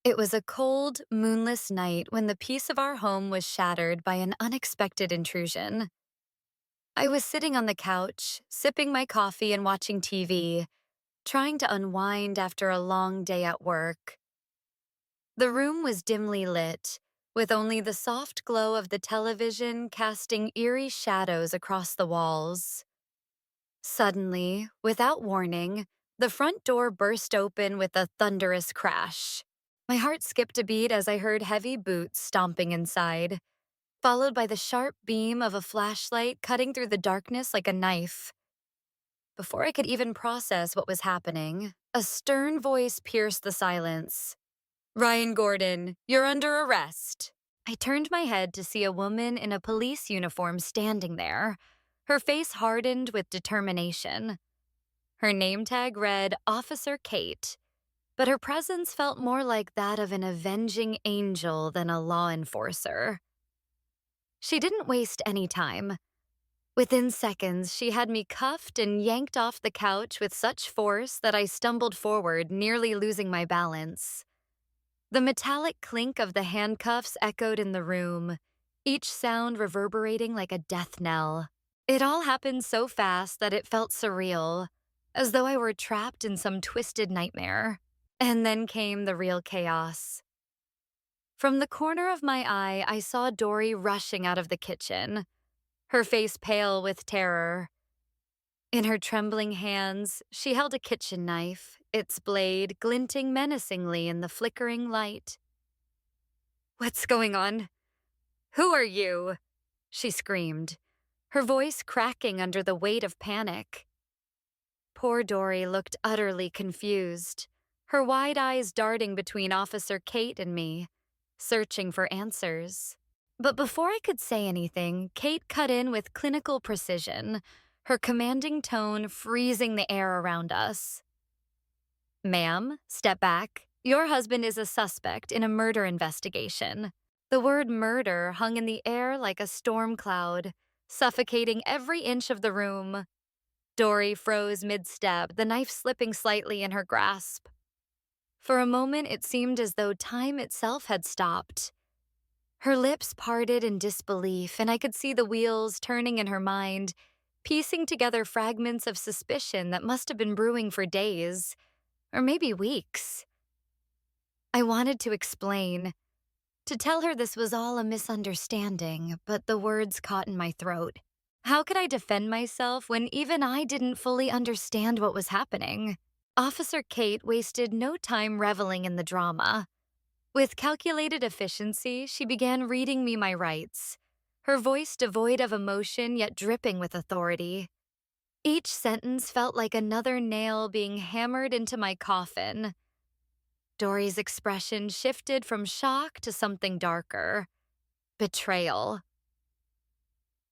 It was a cold, moonless night when the peace of our home was shattered by an unexpected intrusion. I was sitting on the couch, sipping my coffee and watching TV, trying to unwind after a long day at work. The room was dimly lit, with only the soft glow of the television casting eerie shadows across the walls. Suddenly, without warning, the front door burst open with a thunderous crash. My heart skipped a beat as I heard heavy boots stomping inside, followed by the sharp beam of a flashlight cutting through the darkness like a knife. Before I could even process what was happening, a stern voice pierced the silence. "Ryan Gordon, you're under arrest." I turned my head to see a woman in a police uniform standing there, her face hardened with determination. Her name tag read Officer Kate, but her presence felt more like that of an avenging angel than a law enforcer. She didn't waste any time. Within seconds, she had me cuffed and yanked off the couch with such force that I stumbled forward, nearly losing my balance. The metallic clink of the handcuffs echoed in the room, each sound reverberating like a death knell. It all happened so fast that it felt surreal, as though I were trapped in some twisted nightmare. And then came the real chaos. From the corner of my eye, I saw Dory rushing out of the kitchen, her face pale with terror. In her trembling hands, she held a kitchen knife, its blade glinting menacingly in the flickering light. "What's going on? Who are you?" she screamed, her voice cracking under the weight of panic. Poor Dory looked utterly confused, her wide eyes darting between Officer Kate and me, searching for answers. But before I could say anything, Kate cut in with clinical precision, her commanding tone freezing the air around us. "Ma'am, step back. Your husband is a suspect in a murder investigation." The word murder hung in the air like a storm cloud, suffocating every inch of the room. Dory froze mid-step, the knife slipping slightly in her grasp. For a moment, it seemed as though time itself had stopped. Her lips parted in disbelief, and I could see the wheels turning in her mind, piecing together fragments of suspicion that must have been brewing for days, or maybe weeks. I wanted to explain, to tell her this was all a misunderstanding, but the words caught in my throat. How could I defend myself when even I didn't fully understand what was happening? Officer Kate wasted no time reveling in the drama. With calculated efficiency, she began reading me my rights, her voice devoid of emotion yet dripping with authority. Each sentence felt like another nail being hammered into my coffin. Dory's expression shifted from shock to something darker: betrayal.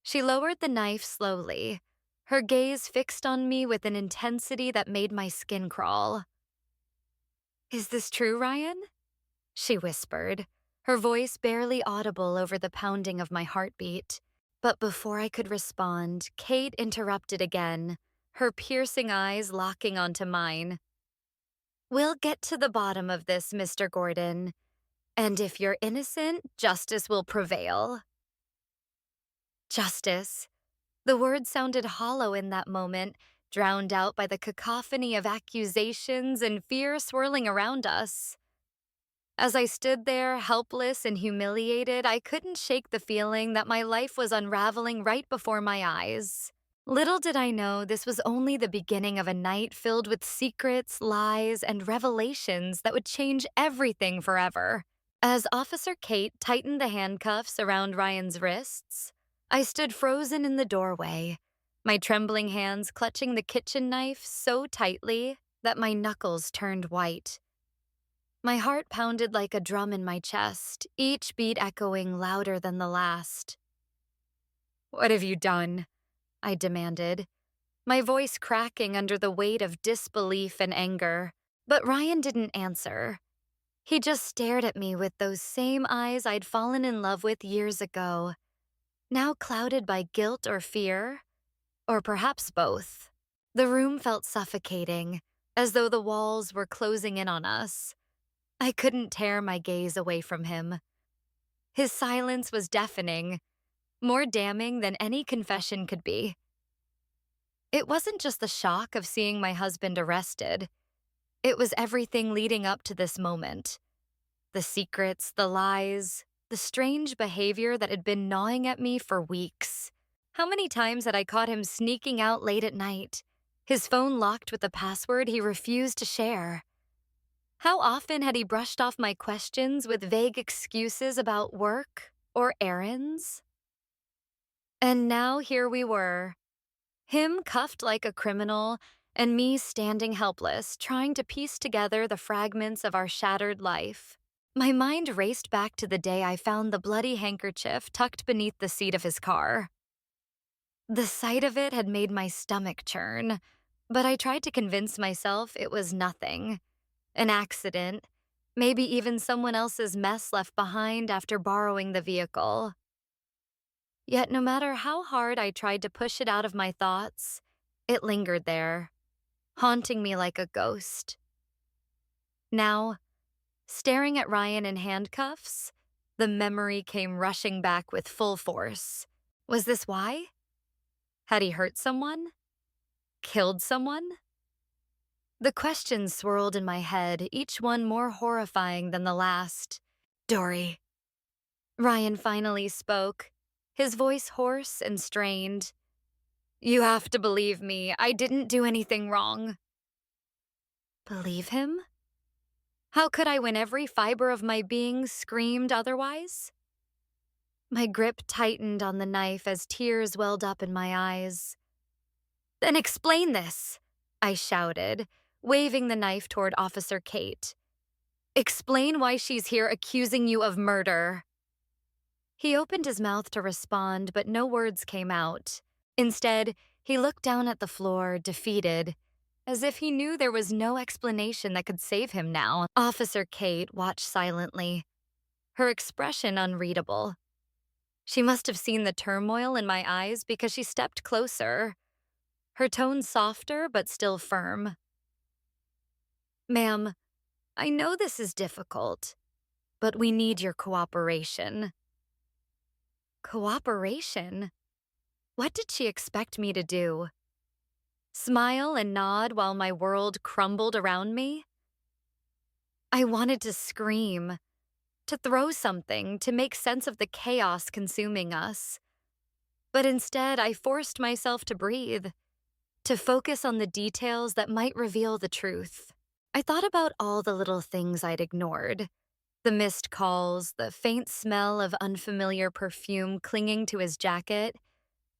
She lowered the knife slowly, her gaze fixed on me with an intensity that made my skin crawl. "Is this true, Ryan?" she whispered, her voice barely audible over the pounding of my heartbeat. But before I could respond, Kate interrupted again, her piercing eyes locking onto mine. "We'll get to the bottom of this, Mr. Gordon. And if you're innocent, justice will prevail." Justice. The word sounded hollow in that moment, drowned out by the cacophony of accusations and fear swirling around us. As I stood there, helpless and humiliated, I couldn't shake the feeling that my life was unraveling right before my eyes. Little did I know this was only the beginning of a night filled with secrets, lies, and revelations that would change everything forever. As Officer Kate tightened the handcuffs around Ryan's wrists, I stood frozen in the doorway, my trembling hands clutching the kitchen knife so tightly that my knuckles turned white. My heart pounded like a drum in my chest, each beat echoing louder than the last. "What have you done?" I demanded, my voice cracking under the weight of disbelief and anger. But Ryan didn't answer. He just stared at me with those same eyes I'd fallen in love with years ago, now clouded by guilt or fear, or perhaps both. The room felt suffocating, as though the walls were closing in on us. I couldn't tear my gaze away from him. His silence was deafening, more damning than any confession could be. It wasn't just the shock of seeing my husband arrested. It was everything leading up to this moment. The secrets, the lies, the strange behavior that had been gnawing at me for weeks. How many times had I caught him sneaking out late at night, his phone locked with a password he refused to share? How often had he brushed off my questions with vague excuses about work or errands? And now here we were, him cuffed like a criminal, and me standing helpless, trying to piece together the fragments of our shattered life. My mind raced back to the day I found the bloody handkerchief tucked beneath the seat of his car. The sight of it had made my stomach churn, but I tried to convince myself it was nothing. An accident, maybe even someone else's mess left behind after borrowing the vehicle. Yet no matter how hard I tried to push it out of my thoughts, it lingered there, haunting me like a ghost. Now, staring at Ryan in handcuffs, the memory came rushing back with full force. Was this why? Had he hurt someone? Killed someone? The questions swirled in my head, each one more horrifying than the last. Dory. Ryan finally spoke, his voice hoarse and strained. You have to believe me. I didn't do anything wrong. Believe him? How could I when every fiber of my being screamed otherwise? My grip tightened on the knife as tears welled up in my eyes. Then explain this, I shouted, waving the knife toward Officer Kate. Explain why she's here accusing you of murder. He opened his mouth to respond, but no words came out. Instead, he looked down at the floor, defeated, as if he knew there was no explanation that could save him now. Officer Kate watched silently, her expression unreadable. She must have seen the turmoil in my eyes because she stepped closer, her tone softer but still firm. Ma'am, I know this is difficult, but we need your cooperation. Cooperation? What did she expect me to do? Smile and nod while my world crumbled around me? I wanted to scream, to throw something, to make sense of the chaos consuming us. But instead, I forced myself to breathe, to focus on the details that might reveal the truth. I thought about all the little things I'd ignored. The missed calls, the faint smell of unfamiliar perfume clinging to his jacket,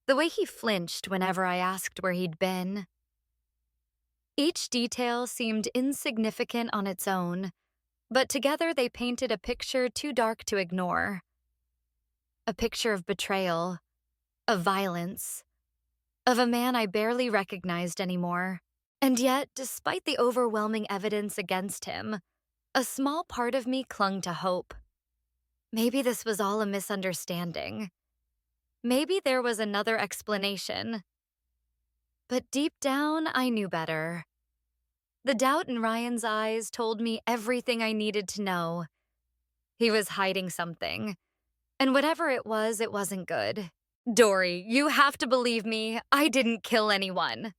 the way he flinched whenever I asked where he'd been. Each detail seemed insignificant on its own, but together they painted a picture too dark to ignore. A picture of betrayal, of violence, of a man I barely recognized anymore. And yet, despite the overwhelming evidence against him, a small part of me clung to hope. Maybe this was all a misunderstanding. Maybe there was another explanation. But deep down, I knew better. The doubt in Ryan's eyes told me everything I needed to know. He was hiding something, and whatever it wasn't good. Dory, you have to believe me. I didn't kill anyone.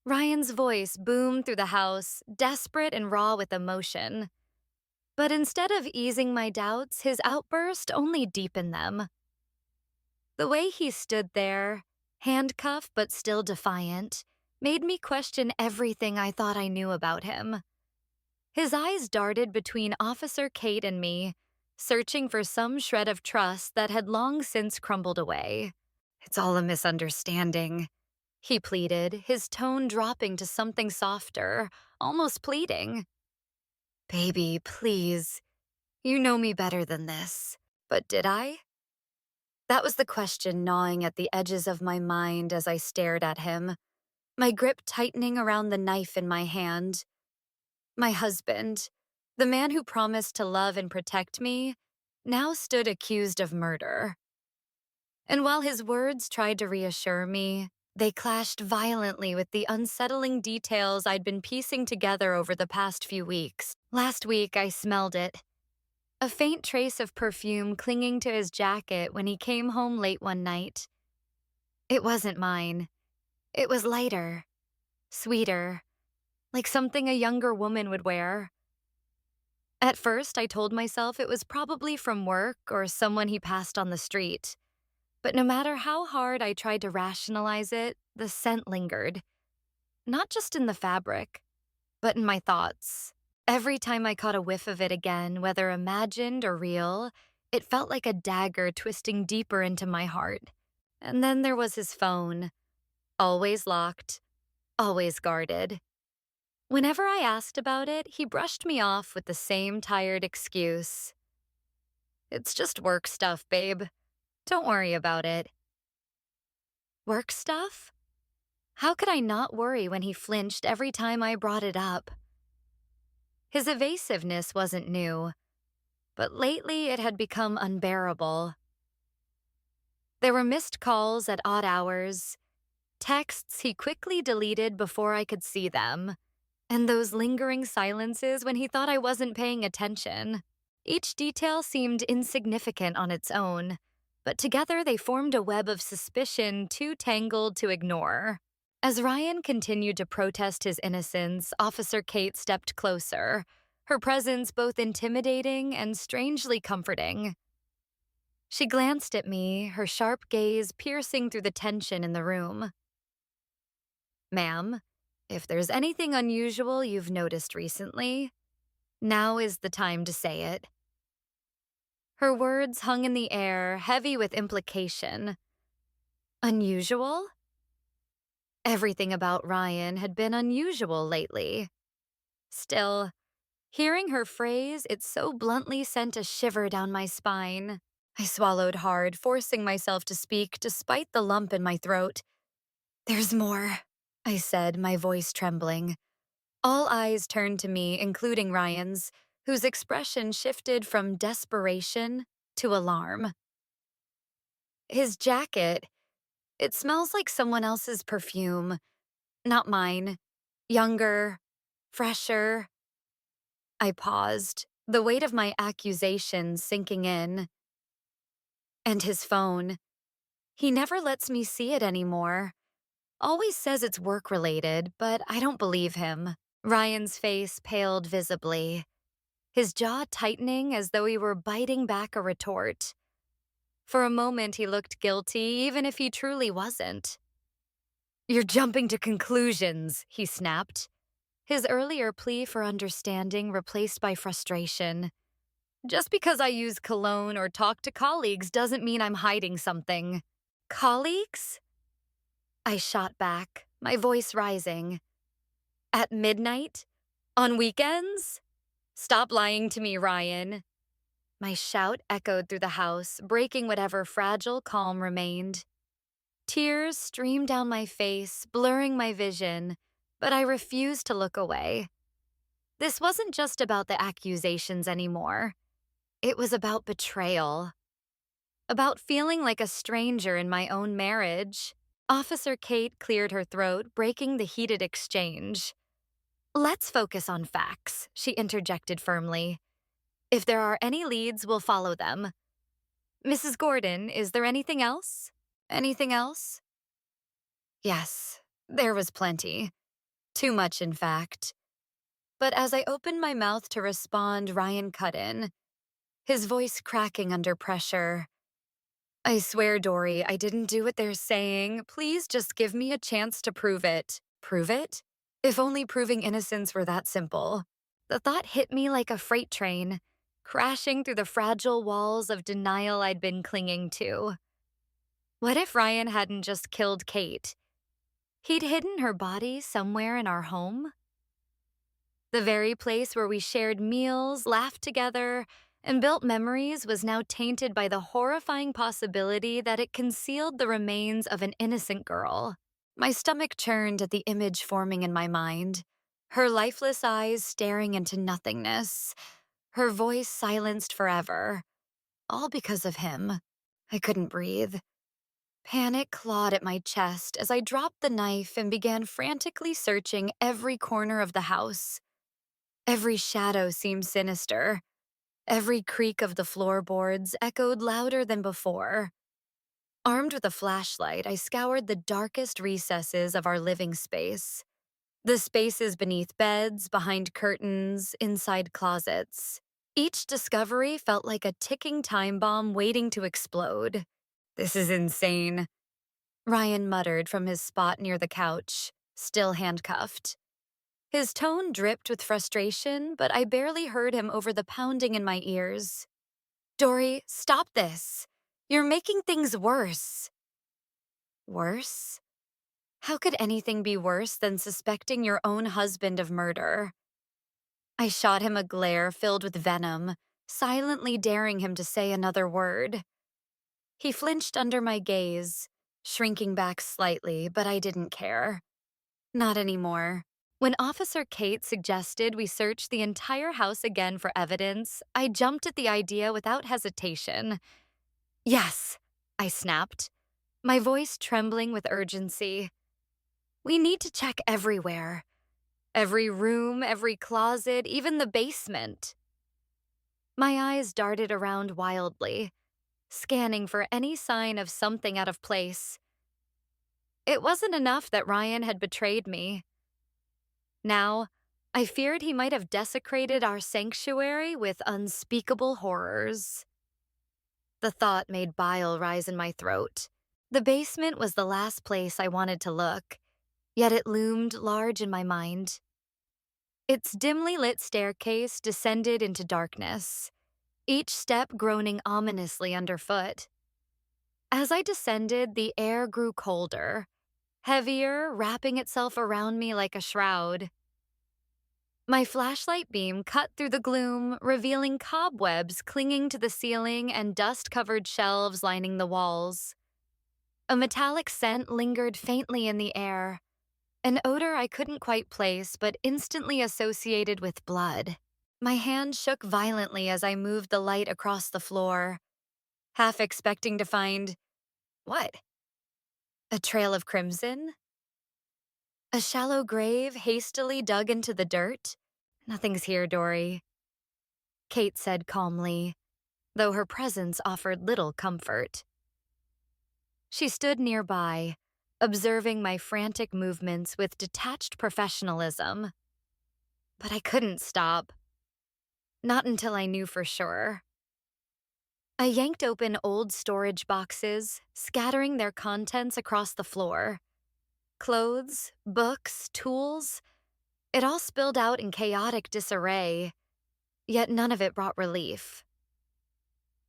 Ryan's voice boomed through the house, desperate and raw with emotion. But instead of easing my doubts, his outburst only deepened them. The way he stood there, handcuffed but still defiant, made me question everything I thought I knew about him. His eyes darted between Officer Kate and me, searching for some shred of trust that had long since crumbled away. It's all a misunderstanding, he pleaded, his tone dropping to something softer, almost pleading. Baby, please. You know me better than this. But did I? That was the question gnawing at the edges of my mind as I stared at him, my grip tightening around the knife in my hand. My husband, the man who promised to love and protect me, now stood accused of murder. And while his words tried to reassure me, they clashed violently with the unsettling details I'd been piecing together over the past few weeks. Last week, I smelled it. A faint trace of perfume clinging to his jacket when he came home late one night. It wasn't mine. It was lighter, sweeter, like something a younger woman would wear. At first, I told myself it was probably from work or someone he passed on the street. But no matter how hard I tried to rationalize it, the scent lingered. Not just in the fabric, but in my thoughts. Every time I caught a whiff of it again, whether imagined or real, it felt like a dagger twisting deeper into my heart. And then there was his phone, always locked, always guarded. Whenever I asked about it, he brushed me off with the same tired excuse. It's just work stuff, babe. Don't worry about it. Work stuff? How could I not worry when he flinched every time I brought it up? His evasiveness wasn't new, but lately it had become unbearable. There were missed calls at odd hours, texts he quickly deleted before I could see them, and those lingering silences when he thought I wasn't paying attention. Each detail seemed insignificant on its own, but together they formed a web of suspicion too tangled to ignore. As Ryan continued to protest his innocence, Officer Kate stepped closer, her presence both intimidating and strangely comforting. She glanced at me, her sharp gaze piercing through the tension in the room. Ma'am, if there's anything unusual you've noticed recently, now is the time to say it. Her words hung in the air, heavy with implication. Unusual? Everything about Ryan had been unusual lately. Still, hearing her phrase, it so bluntly sent a shiver down my spine. I swallowed hard, forcing myself to speak despite the lump in my throat. There's more, I said, my voice trembling. All eyes turned to me, including Ryan's, whose expression shifted from desperation to alarm. His jacket, it smells like someone else's perfume, not mine. Younger, fresher. I paused, the weight of my accusations sinking in. And his phone. He never lets me see it anymore. Always says it's work-related, but I don't believe him. Ryan's face paled visibly, his jaw tightening as though he were biting back a retort. For a moment, he looked guilty, even if he truly wasn't. You're jumping to conclusions, he snapped, his earlier plea for understanding replaced by frustration. Just because I use cologne or talk to colleagues doesn't mean I'm hiding something. Colleagues? I shot back, my voice rising. At midnight? On weekends? Stop lying to me, Ryan. My shout echoed through the house, breaking whatever fragile calm remained. Tears streamed down my face, blurring my vision, but I refused to look away. This wasn't just about the accusations anymore. It was about betrayal. About feeling like a stranger in my own marriage. Officer Kate cleared her throat, breaking the heated exchange. Let's focus on facts, she interjected firmly. If there are any leads, we'll follow them. Mrs. Gordon, is there anything else? Anything else? Yes, there was plenty. Too much, in fact. But as I opened my mouth to respond, Ryan cut in, his voice cracking under pressure. I swear, Dory, I didn't do what they're saying. Please just give me a chance to prove it. Prove it? If only proving innocence were that simple. The thought hit me like a freight train, crashing through the fragile walls of denial I'd been clinging to. What if Ryan hadn't just killed Kate? He'd hidden her body somewhere in our home? The very place where we shared meals, laughed together, and built memories was now tainted by the horrifying possibility that it concealed the remains of an innocent girl. My stomach churned at the image forming in my mind, her lifeless eyes staring into nothingness, her voice silenced forever, all because of him. I couldn't breathe. Panic clawed at my chest as I dropped the knife and began frantically searching every corner of the house. Every shadow seemed sinister. Every creak of the floorboards echoed louder than before. Armed with a flashlight, I scoured the darkest recesses of our living space. The spaces beneath beds, behind curtains, inside closets. Each discovery felt like a ticking time bomb waiting to explode. This is insane, Ryan muttered from his spot near the couch, still handcuffed. His tone dripped with frustration, but I barely heard him over the pounding in my ears. Dory, stop this. You're making things worse. Worse? How could anything be worse than suspecting your own husband of murder? I shot him a glare filled with venom, silently daring him to say another word. He flinched under my gaze, shrinking back slightly, but I didn't care. Not anymore. When Officer Kate suggested we search the entire house again for evidence, I jumped at the idea without hesitation. Yes, I snapped, my voice trembling with urgency. We need to check everywhere. Every room, every closet, even the basement. My eyes darted around wildly, scanning for any sign of something out of place. It wasn't enough that Ryan had betrayed me. Now, I feared he might have desecrated our sanctuary with unspeakable horrors. The thought made bile rise in my throat. The basement was the last place I wanted to look, yet it loomed large in my mind. Its dimly lit staircase descended into darkness, each step groaning ominously underfoot. As I descended, the air grew colder, heavier, wrapping itself around me like a shroud. My flashlight beam cut through the gloom, revealing cobwebs clinging to the ceiling and dust-covered shelves lining the walls. A metallic scent lingered faintly in the air, an odor I couldn't quite place but instantly associated with blood. My hand shook violently as I moved the light across the floor, half expecting to find… what? A trail of crimson? A shallow grave hastily dug into the dirt? Nothing's here, Dory, Kate said calmly, though her presence offered little comfort. She stood nearby, observing my frantic movements with detached professionalism. But I couldn't stop. Not until I knew for sure. I yanked open old storage boxes, scattering their contents across the floor. Clothes, books, tools, it all spilled out in chaotic disarray, yet none of it brought relief.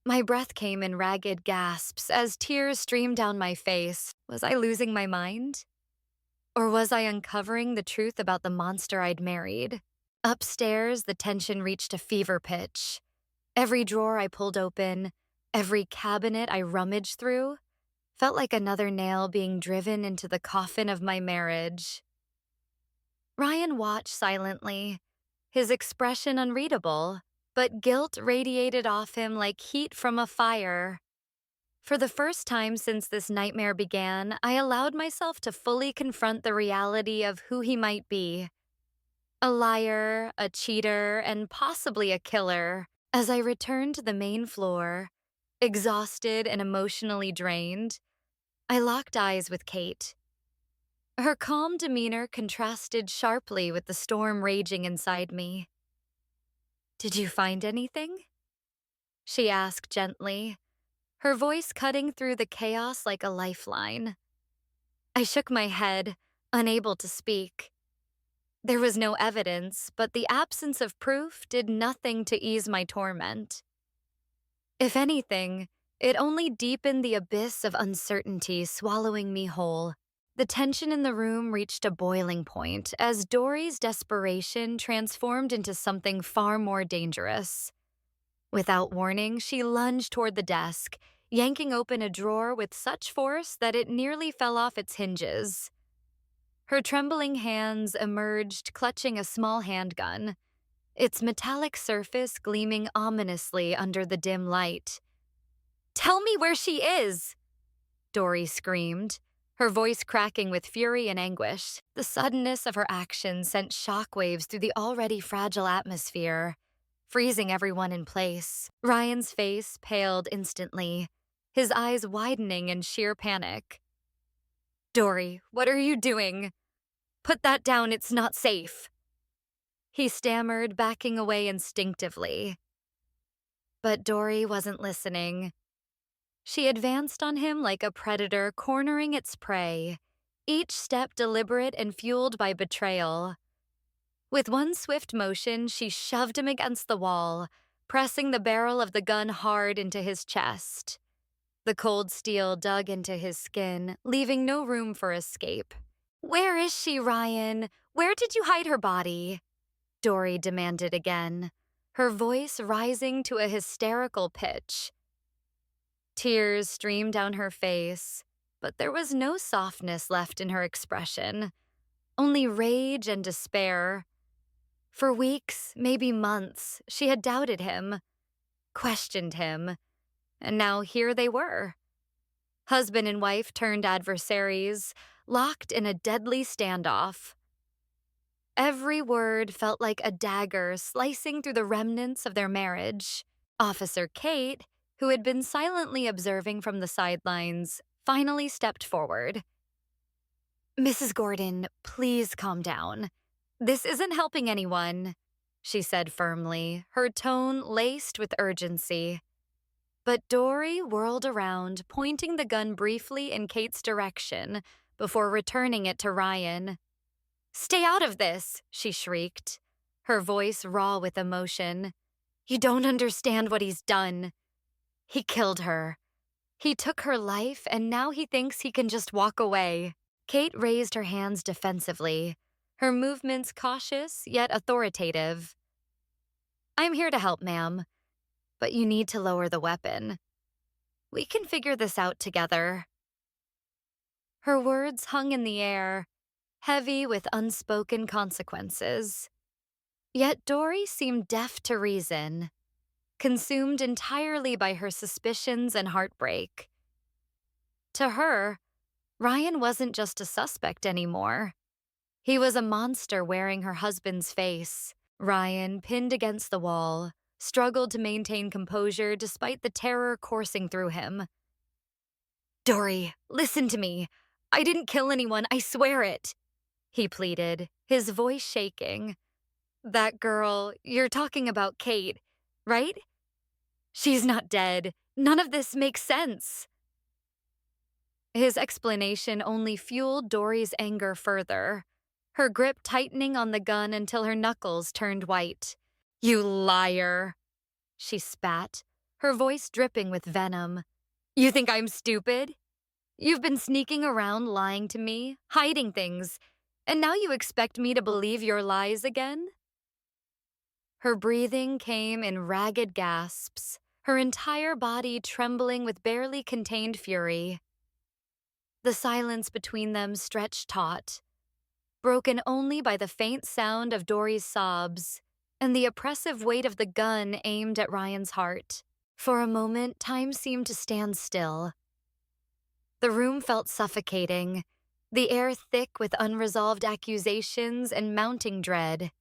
My breath came in ragged gasps as tears streamed down my face. Was I losing my mind? Or was I uncovering the truth about the monster I'd married? Upstairs, the tension reached a fever pitch. Every drawer I pulled open, every cabinet I rummaged through, felt like another nail being driven into the coffin of my marriage. Ryan watched silently, his expression unreadable, but guilt radiated off him like heat from a fire. For the first time since this nightmare began, I allowed myself to fully confront the reality of who he might be. A liar, a cheater, and possibly a killer. As I returned to the main floor, exhausted and emotionally drained, I locked eyes with Kate. Her calm demeanor contrasted sharply with the storm raging inside me. "Did you find anything?" she asked gently, her voice cutting through the chaos like a lifeline. I shook my head, unable to speak. There was no evidence, but the absence of proof did nothing to ease my torment. If anything, it only deepened the abyss of uncertainty swallowing me whole. The tension in the room reached a boiling point as Dory's desperation transformed into something far more dangerous. Without warning, she lunged toward the desk, yanking open a drawer with such force that it nearly fell off its hinges. Her trembling hands emerged, clutching a small handgun, its metallic surface gleaming ominously under the dim light. "Tell me where she is!" Dory screamed, her voice cracking with fury and anguish. The suddenness of her action sent shockwaves through the already fragile atmosphere, freezing everyone in place. Ryan's face paled instantly, his eyes widening in sheer panic. "Dory, what are you doing? Put that down, it's not safe," he stammered, backing away instinctively. But Dory wasn't listening. She advanced on him like a predator cornering its prey, each step deliberate and fueled by betrayal. With one swift motion, she shoved him against the wall, pressing the barrel of the gun hard into his chest. The cold steel dug into his skin, leaving no room for escape. "Where is she, Ryan? Where did you hide her body?" Dory demanded again, her voice rising to a hysterical pitch. Tears streamed down her face, but there was no softness left in her expression, only rage and despair. For weeks, maybe months, she had doubted him, questioned him, and now here they were. Husband and wife turned adversaries, locked in a deadly standoff. Every word felt like a dagger slicing through the remnants of their marriage. Officer Kate, who had been silently observing from the sidelines, finally stepped forward. "Mrs. Gordon, please calm down. This isn't helping anyone," she said firmly, her tone laced with urgency. But Dory whirled around, pointing the gun briefly in Kate's direction before returning it to Ryan. "Stay out of this," she shrieked, her voice raw with emotion. "You don't understand what he's done. He killed her. He took her life, and now he thinks he can just walk away." Kate raised her hands defensively, her movements cautious yet authoritative. "I'm here to help, ma'am, but you need to lower the weapon. We can figure this out together." Her words hung in the air, heavy with unspoken consequences. Yet Dory seemed deaf to reason, consumed entirely by her suspicions and heartbreak. To her, Ryan wasn't just a suspect anymore. He was a monster wearing her husband's face. Ryan, pinned against the wall, struggled to maintain composure despite the terror coursing through him. "Dory, listen to me. I didn't kill anyone, I swear it," he pleaded, his voice shaking. "That girl, you're talking about Kate, right? She's not dead. None of this makes sense." His explanation only fueled Dory's anger further, her grip tightening on the gun until her knuckles turned white. "You liar," she spat, her voice dripping with venom. "You think I'm stupid? You've been sneaking around lying to me, hiding things, and now you expect me to believe your lies again?" Her breathing came in ragged gasps, her entire body trembling with barely contained fury. The silence between them stretched taut, broken only by the faint sound of Dory's sobs and the oppressive weight of the gun aimed at Ryan's heart. For a moment, time seemed to stand still. The room felt suffocating, the air thick with unresolved accusations and mounting dread.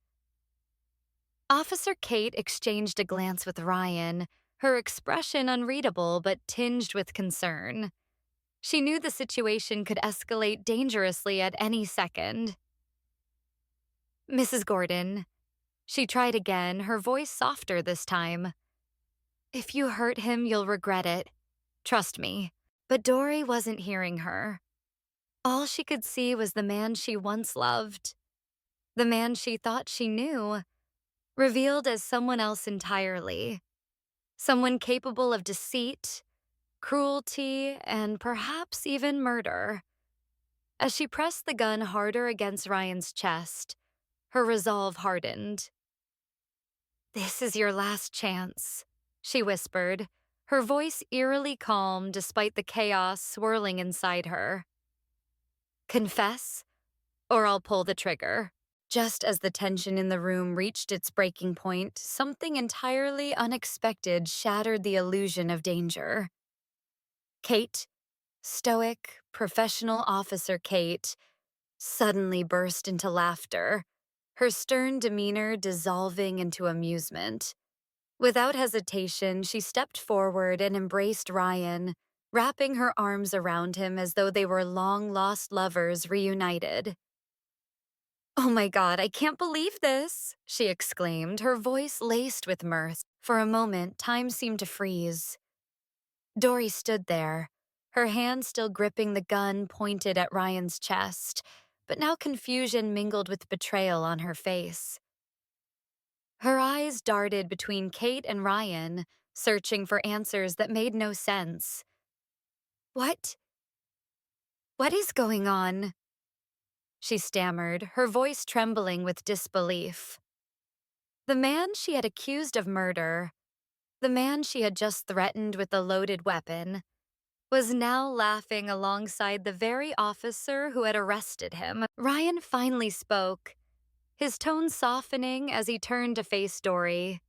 Officer Kate exchanged a glance with Ryan, her expression unreadable but tinged with concern. She knew the situation could escalate dangerously at any second. "Mrs. Gordon," she tried again, her voice softer this time. "If you hurt him, you'll regret it. Trust me." But Dory wasn't hearing her. All she could see was the man she once loved, the man she thought she knew, revealed as someone else entirely. Someone capable of deceit, cruelty, and perhaps even murder. As she pressed the gun harder against Ryan's chest, her resolve hardened. "This is your last chance," she whispered, her voice eerily calm despite the chaos swirling inside her. "Confess, or I'll pull the trigger." Just as the tension in the room reached its breaking point, something entirely unexpected shattered the illusion of danger. Kate, stoic, Professional Officer Kate suddenly burst into laughter, her stern demeanor dissolving into amusement. Without hesitation, she stepped forward and embraced Ryan, wrapping her arms around him as though they were long-lost lovers reunited. "Oh my God, I can't believe this!" she exclaimed, her voice laced with mirth. For a moment, time seemed to freeze. Dory stood there, her hand still gripping the gun pointed at Ryan's chest, but now confusion mingled with betrayal on her face. Her eyes darted between Kate and Ryan, searching for answers that made no sense. What? What is going on?" she stammered, her voice trembling with disbelief. The man she had accused of murder, the man she had just threatened with the loaded weapon, was now laughing alongside the very officer who had arrested him. Ryan finally spoke, his tone softening as he turned to face Dory.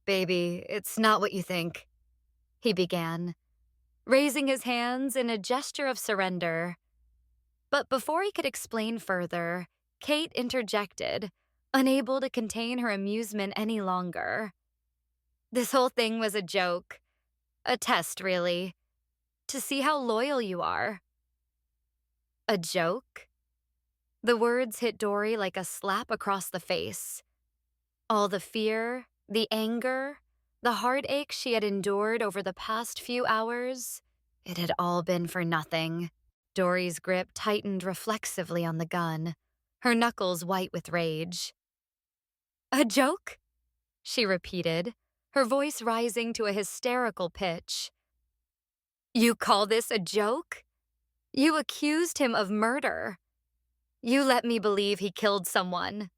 "Baby, it's not what you think," he began, raising his hands in a gesture of surrender. But before he could explain further, Kate interjected, unable to contain her amusement any longer. "This whole thing was a joke. A test, really. To see how loyal you are." A joke? The words hit Dory like a slap across the face. All the fear, the anger, the heartache she had endured over the past few hours, it had all been for nothing. Dory's grip tightened reflexively on the gun, her knuckles white with rage. "A joke?" she repeated, her voice rising to a hysterical pitch. "You call this a joke? You accused him of murder. You let me believe he killed someone."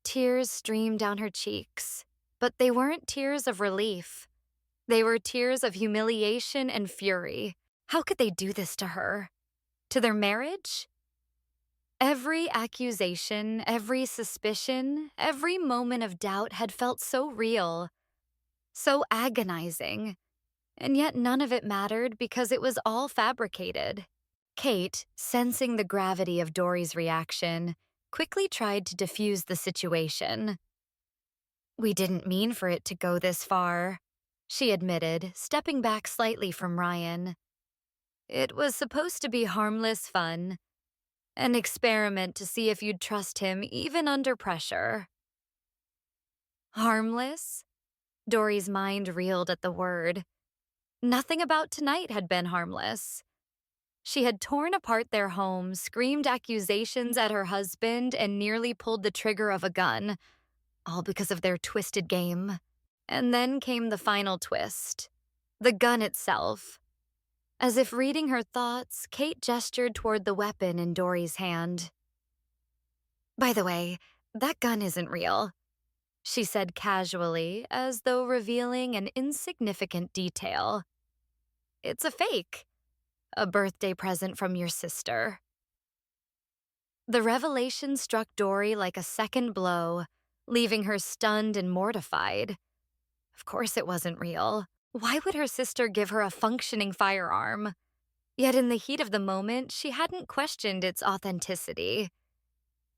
Tears streamed down her cheeks, but they weren't tears of relief. They were tears of humiliation and fury. How could they do this to her? To their marriage? Every accusation, every suspicion, every moment of doubt had felt so real, so agonizing, and yet none of it mattered because it was all fabricated. Kate, sensing the gravity of Dory's reaction, quickly tried to defuse the situation. "We didn't mean for it to go this far," she admitted, stepping back slightly from Ryan. "It was supposed to be harmless fun, an experiment to see if you'd trust him even under pressure." Harmless? Dory's mind reeled at the word. Nothing about tonight had been harmless. She had torn apart their home, screamed accusations at her husband, and nearly pulled the trigger of a gun, all because of their twisted game. And then came the final twist. The gun itself. As if reading her thoughts, Kate gestured toward the weapon in Dory's hand. "By the way, that gun isn't real," she said casually, as though revealing an insignificant detail. "It's a fake. A birthday present from your sister." The revelation struck Dory like a second blow, leaving her stunned and mortified. Of course it wasn't real. Why would her sister give her a functioning firearm? Yet in the heat of the moment, she hadn't questioned its authenticity.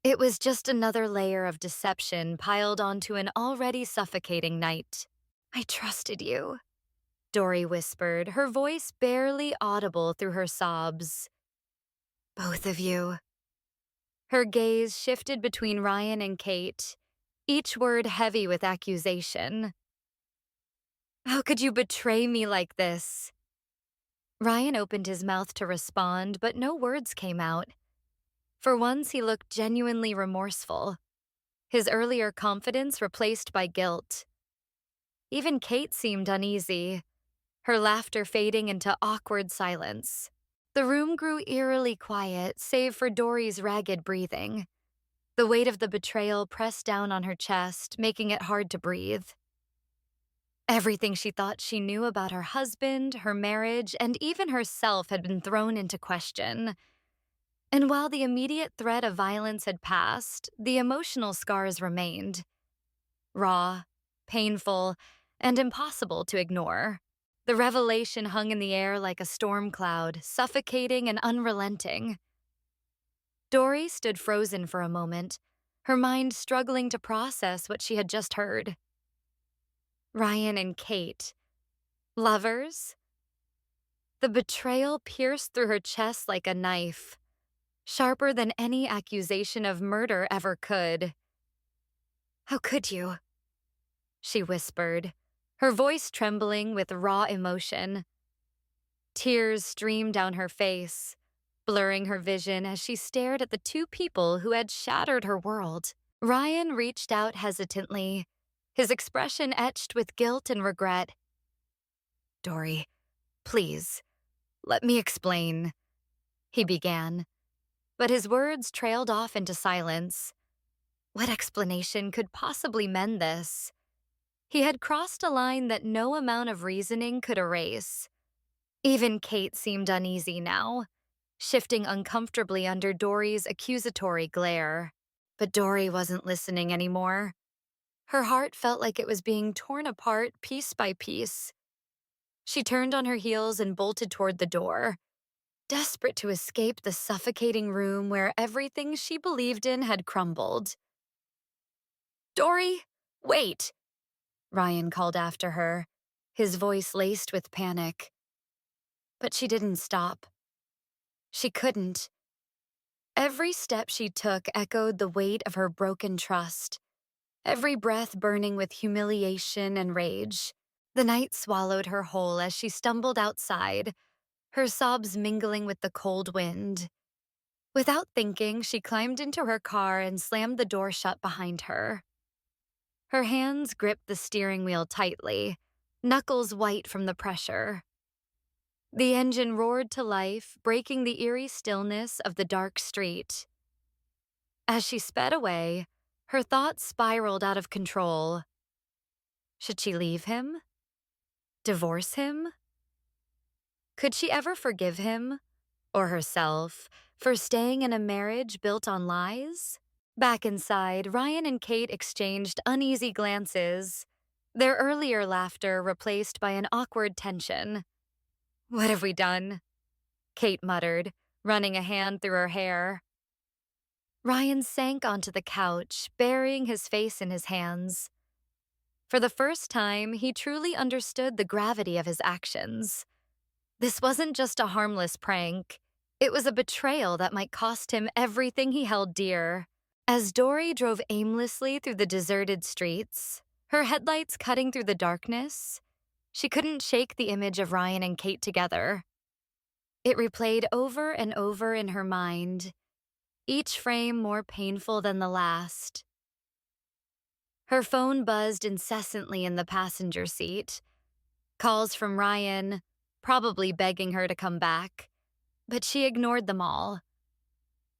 It was just another layer of deception piled onto an already suffocating night. "I trusted you," Dory whispered, her voice barely audible through her sobs. "Both of you." Her gaze shifted between Ryan and Kate, each word heavy with accusation. "How could you betray me like this?" Ryan opened his mouth to respond, but no words came out. For once, he looked genuinely remorseful, his earlier confidence replaced by guilt. Even Kate seemed uneasy, her laughter fading into awkward silence. The room grew eerily quiet, save for Dory's ragged breathing. The weight of the betrayal pressed down on her chest, making it hard to breathe. Everything she thought she knew about her husband, her marriage, and even herself had been thrown into question. And while the immediate threat of violence had passed, the emotional scars remained. Raw, painful, and impossible to ignore. The revelation hung in the air like a storm cloud, suffocating and unrelenting. Dory stood frozen for a moment, her mind struggling to process what she had just heard. Ryan and Kate. Lovers? The betrayal pierced through her chest like a knife, sharper than any accusation of murder ever could. "How could you?" she whispered, her voice trembling with raw emotion. Tears streamed down her face, blurring her vision as she stared at the two people who had shattered her world. Ryan reached out hesitantly, his expression etched with guilt and regret. "Dory, please, let me explain," he began, but his words trailed off into silence. What explanation could possibly mend this? He had crossed a line that no amount of reasoning could erase. Even Kate seemed uneasy now, shifting uncomfortably under Dory's accusatory glare. But Dory wasn't listening anymore. Her heart felt like it was being torn apart piece by piece. She turned on her heels and bolted toward the door, desperate to escape the suffocating room where everything she believed in had crumbled. "Dory, wait!" Ryan called after her, his voice laced with panic. But she didn't stop. She couldn't. Every step she took echoed the weight of her broken trust, every breath burning with humiliation and rage. The night swallowed her whole as she stumbled outside, her sobs mingling with the cold wind. Without thinking, she climbed into her car and slammed the door shut behind her. Her hands gripped the steering wheel tightly, knuckles white from the pressure. The engine roared to life, breaking the eerie stillness of the dark street. As she sped away, her thoughts spiraled out of control. Should she leave him? Divorce him? Could she ever forgive him, or herself, for staying in a marriage built on lies? Back inside, Ryan and Kate exchanged uneasy glances, their earlier laughter replaced by an awkward tension. "What have we done?" Kate muttered, running a hand through her hair. Ryan sank onto the couch, burying his face in his hands. For the first time, he truly understood the gravity of his actions. This wasn't just a harmless prank. It was a betrayal that might cost him everything he held dear. As Dory drove aimlessly through the deserted streets, her headlights cutting through the darkness, she couldn't shake the image of Ryan and Kate together. It replayed over and over in her mind, each frame more painful than the last. Her phone buzzed incessantly in the passenger seat. Calls from Ryan, probably begging her to come back, but she ignored them all.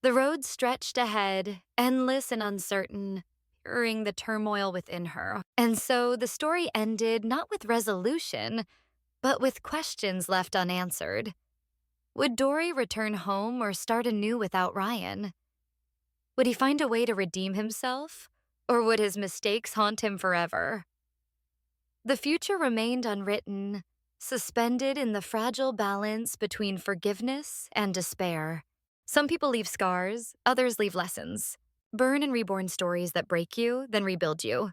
The road stretched ahead, endless and uncertain, mirroring the turmoil within her. And so the story ended not with resolution, but with questions left unanswered. Would Dory return home or start anew without Ryan? Would he find a way to redeem himself, or would his mistakes haunt him forever? The future remained unwritten, suspended in the fragile balance between forgiveness and despair. Some people leave scars, others leave lessons. Burn and reborn stories that break you, then rebuild you.